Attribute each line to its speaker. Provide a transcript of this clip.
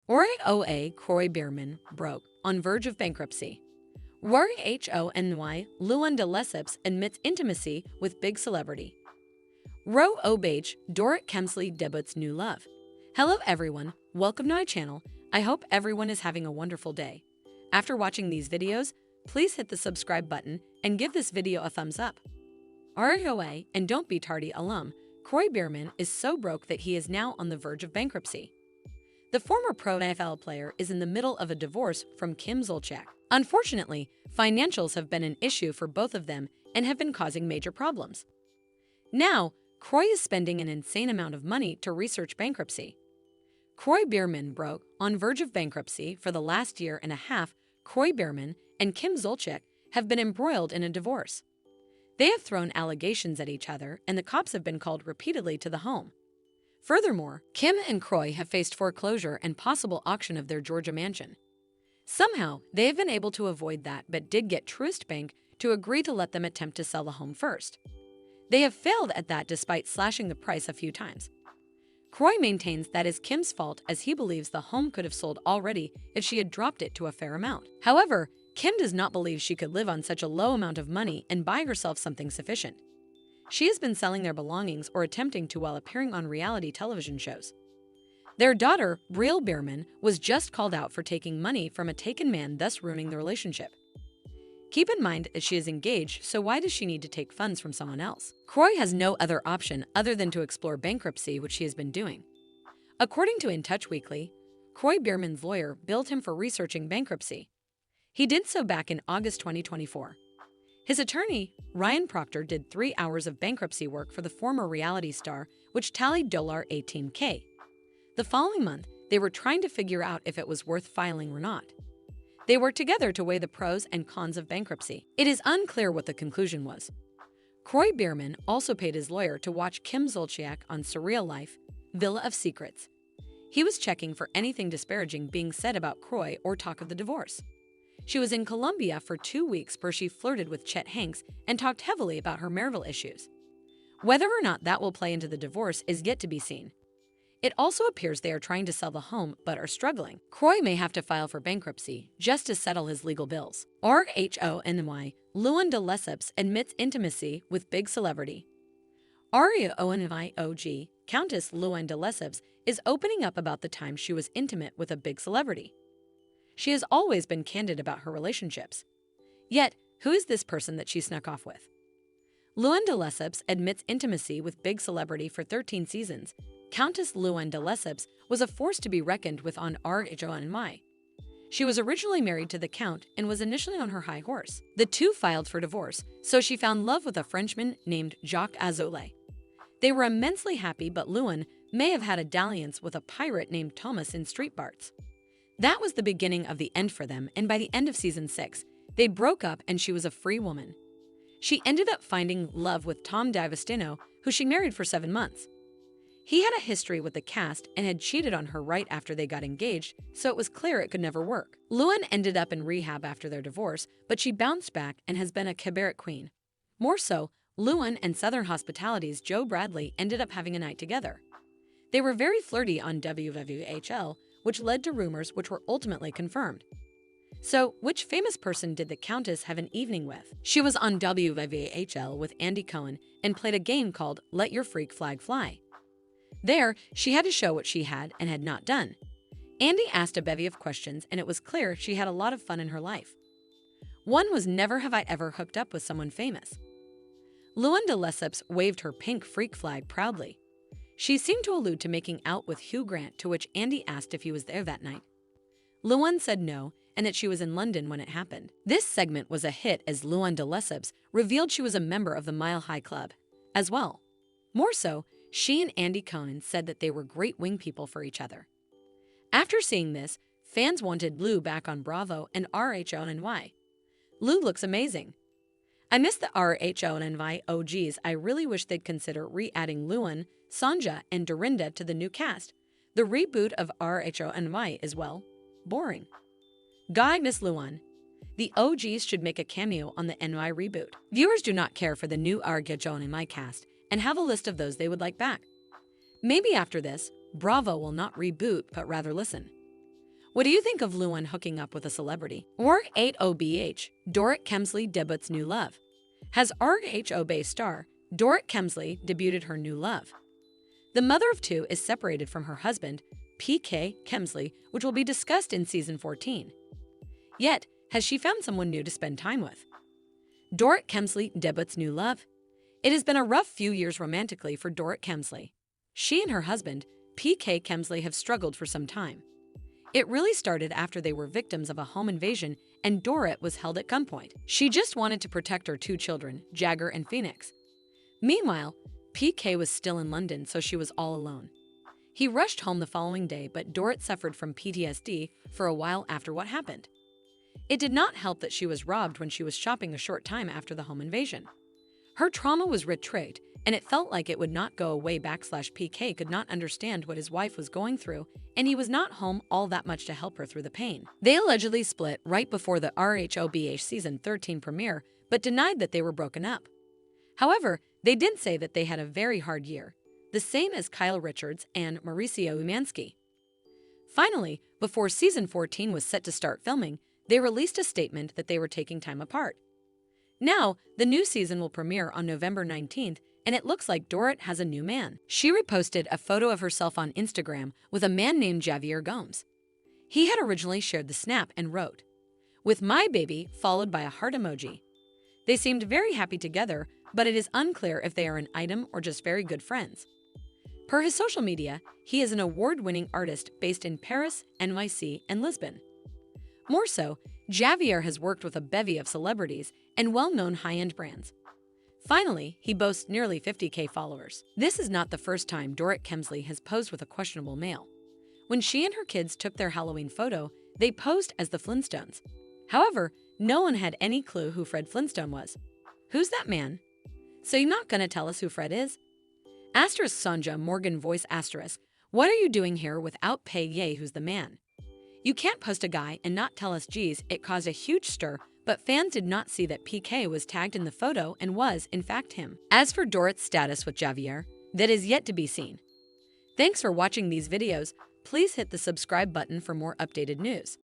Speaker 1: RHOBH Croy Beerman broke, on verge of bankruptcy. RHONY Luann de Lesseps admits intimacy with big celebrity. RHOBH Dorit Kemsley debuts new love. Hello everyone, welcome to my channel. I hope everyone is having a wonderful day. After watching these videos, please hit the subscribe button and give this video a thumbs up. RHOA and Don't Be Tardy alum, Croy Beerman is so broke that he is now on the verge of bankruptcy. The former pro NFL player is in the middle of a divorce from Kim Zolciak. Unfortunately, financials have been an issue for both of them and have been causing major problems. Now, Croy is spending an insane amount of money to research bankruptcy. Croy Beerman broke, on verge of bankruptcy for the last year and a half. Croy Beerman and Kim Zolciak have been embroiled in a divorce. They have thrown allegations at each other, and the cops have been called repeatedly to the home. Furthermore, Kim and Croy have faced foreclosure and possible auction of their Georgia mansion. Somehow, they have been able to avoid that but did get Truist Bank to agree to let them attempt to sell the home first. They have failed at that despite slashing the price a few times. Croy maintains that is Kim's fault as he believes the home could have sold already if she had dropped it to a fair amount. However, Kim does not believe she could live on such a low amount of money and buy herself something sufficient. She has been selling their belongings or attempting to while appearing on reality television shows. Their daughter, Croy Beerman, was just called out for taking money from a taken man, thus ruining the relationship. Keep in mind that she is engaged, so why does she need to take funds from someone else? Croy has no other option other than to explore bankruptcy, which she has been doing. According to In Touch Weekly, Croy Beerman's lawyer billed him for researching bankruptcy. He did so back in August 2024. His attorney, Ryan Proctor, did 3 hours of bankruptcy work for the former reality star, which tallied $18K. The following month, they were trying to figure out if it was worth filing or not. They worked together to weigh the pros and cons of bankruptcy. It is unclear what the conclusion was. Croy Beerman also paid his lawyer to watch Kim Zolciak on Surreal Life, Villa of Secrets. He was checking for anything disparaging being said about Croy or talk of the divorce. She was in Colombia for 2 weeks where she flirted with Chet Hanks and talked heavily about her marital issues. Whether or not that will play into the divorce is yet to be seen. It also appears they are trying to sell the home but are struggling. Croy may have to file for bankruptcy just to settle his legal bills. RHONY Luann de Lesseps admits intimacy with big celebrity. RHONY Countess Luann de Lesseps is opening up about the time she was intimate with a big celebrity. She has always been candid about her relationships. Yet, who is this person that she snuck off with? Luann de Lesseps admits intimacy with big celebrity for 13 seasons. Countess Luann de Lesseps was a force to be reckoned with on RHONY. She was originally married to the Count and was initially on her high horse. The two filed for divorce, so she found love with a Frenchman named Jacques Azolé. They were immensely happy, but Luann may have had a dalliance with a pirate named Thomas in Street Barts. That was the beginning of the end for them, and by the end of season 6, they broke up and she was a free woman. She ended up finding love with Tom D'Agostino, who she married for 7 months. He had a history with the cast and had cheated on her right after they got engaged, so it was clear it could never work. Luann ended up in rehab after their divorce, but she bounced back and has been a cabaret queen. More so, Luann and Southern Hospitality's Joe Bradley ended up having a night together. They were very flirty on WWHL, which led to rumors which were ultimately confirmed. So, which famous person did the Countess have an evening with? She was on WWHL with Andy Cohen and played a game called Let Your Freak Flag Fly. There, she had to show what she had and had not done. Andy asked a bevy of questions, and it was clear she had a lot of fun in her life. One was, never have I ever hooked up with someone famous. Luann de Lesseps waved her pink freak flag proudly. She seemed to allude to making out with Hugh Grant, to which Andy asked if he was there that night. Luann said no, and that she was in London when it happened. This segment was a hit as Luann de Lesseps revealed she was a member of the Mile High Club as well. More so, she and Andy Cohen said that they were great wing people for each other. After seeing this, fans wanted Lu back on Bravo and RHONY. Lu looks amazing. I miss the RHONY OGs. I really wish they'd consider re-adding Luann, Sonja, and Dorinda to the new cast. The reboot of RHONY is, well, boring. God, miss Luann. The OGs should make a cameo on the NY reboot. Viewers do not care for the new RHONY cast and have a list of those they would like back. Maybe after this, Bravo will not reboot but rather listen. What do you think of Luann hooking up with a celebrity? RHOBH, Dorit Kemsley debuts new love. Has RHOBH star Dorit Kemsley debuted her new love? The mother of two is separated from her husband, P.K. Kemsley, which will be discussed in season 14. Yet, has she found someone new to spend time with? Dorit Kemsley debuts new love. It has been a rough few years romantically for Dorit Kemsley. She and her husband, P.K. Kemsley, have struggled for some time. It really started after they were victims of a home invasion and Dorit was held at gunpoint. She just wanted to protect her two children, Jagger and Phoenix. Meanwhile, PK was still in London, so she was all alone. He rushed home the following day, but Dorit suffered from PTSD for a while after what happened. It did not help that she was robbed when she was shopping a short time after the home invasion. Her trauma was retrieved, and it felt like it would not go away. PK could not understand what his wife was going through, and he was not home all that much to help her through the pain. They allegedly split right before the RHOBH season 13 premiere, but denied that they were broken up. However, they did say that they had a very hard year, the same as Kyle Richards and Mauricio Umansky. Finally, before season 14 was set to start filming, they released a statement that they were taking time apart. Now, the new season will premiere on November 19th, and it looks like Dorit has a new man. She reposted a photo of herself on Instagram with a man named Javier Gomes. He had originally shared the snap and wrote, "With my baby," followed by a heart emoji. They seemed very happy together, but it is unclear if they are an item or just very good friends. Per his social media, he is an award-winning artist based in Paris, NYC, and Lisbon. More so, Javier has worked with a bevy of celebrities and well-known high-end brands. Finally, he boasts nearly 50K followers. This is not the first time Dorit Kemsley has posed with a questionable male. When she and her kids took their Halloween photo, they posed as the Flintstones. However, no one had any clue who Fred Flintstone was. Who's that man? So you're not gonna tell us who Fred is? Asterisk Sonja Morgan voice asterisk, what are you doing here without pay? Yay, who's the man? You can't post a guy and not tell us. Geez, it caused a huge stir, but fans did not see that PK was tagged in the photo and was, in fact, him. As for Dorit's status with Javier, that is yet to be seen. Thanks for watching these videos. Please hit the subscribe button for more updated news.